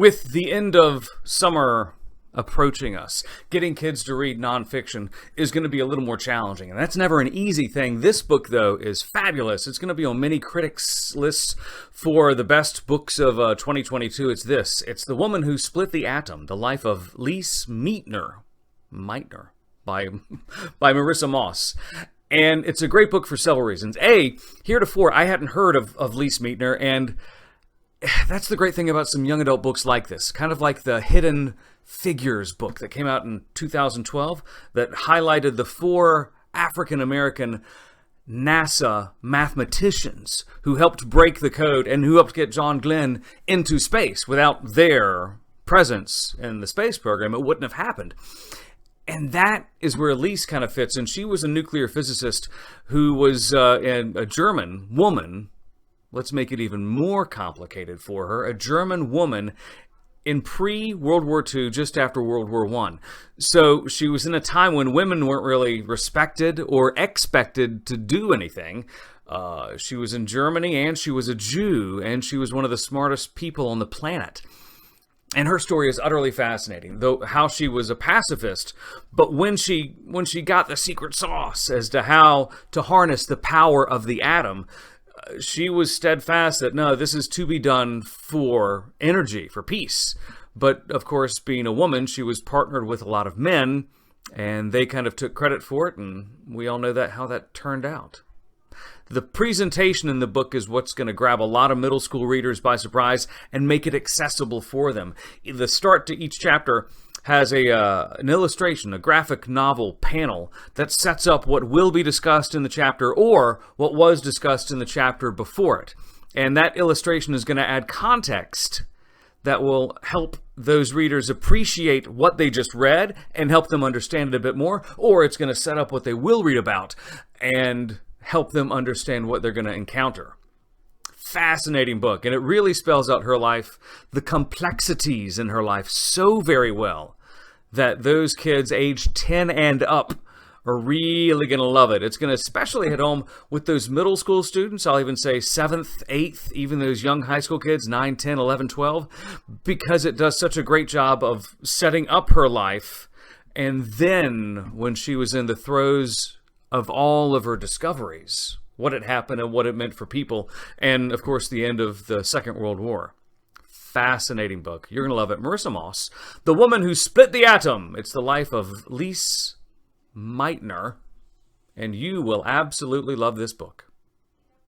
With the end of summer approaching us, getting kids to read nonfiction is going to be a little more challenging, and that's never an easy thing. This book, though, is fabulous. It's going to be on many critics' lists for the best books of 2022. It's this. It's The Woman Who Split the Atom, The Life of Lise Meitner by Marissa Moss. And it's a great book for several reasons. Heretofore, I hadn't heard of Lise Meitner, and that's the great thing about some young adult books like this, kind of like the Hidden Figures book that came out in 2012 that highlighted the 4 African-American NASA mathematicians who helped break the code and who helped get John Glenn into space. Without their presence in the space program, it wouldn't have happened. And that is where Lise kind of fits. And she was a nuclear physicist who was a German woman. Let's make it even more complicated for her. A German woman in pre-World War II, just after World War I. So she was in a time when women weren't really respected or expected to do anything. She was in Germany, and she was a Jew, and she was one of the smartest people on the planet. And her story is utterly fascinating, though how she was a pacifist, but when she got the secret sauce as to how to harness the power of the atom, she was steadfast that, no, this is to be done for energy, for peace. But, of course, being a woman, she was partnered with a lot of men, and they kind of took credit for it, and we all know how that turned out. The presentation in the book is what's going to grab a lot of middle school readers by surprise and make it accessible for them. The start to each chapter has an illustration, a graphic novel panel that sets up what will be discussed in the chapter or what was discussed in the chapter before it. And that illustration is going to add context that will help those readers appreciate what they just read and help them understand it a bit more, or it's going to set up what they will read about and help them understand what they're going to encounter. Fascinating book, and it really spells out her life, the complexities in her life so very well that those kids aged 10 and up are really going to love it. It's going to especially hit home with those middle school students. I'll even say 7th, 8th, even those young high school kids, 9, 10, 11, 12, because it does such a great job of setting up her life. And then when she was in the throes of all of her discoveries, what had happened and what it meant for people, and of course the end of the Second World War. Fascinating book. You're going to love it. Marissa Moss, The Woman Who Split the Atom. It's the life of Lise Meitner, and you will absolutely love this book.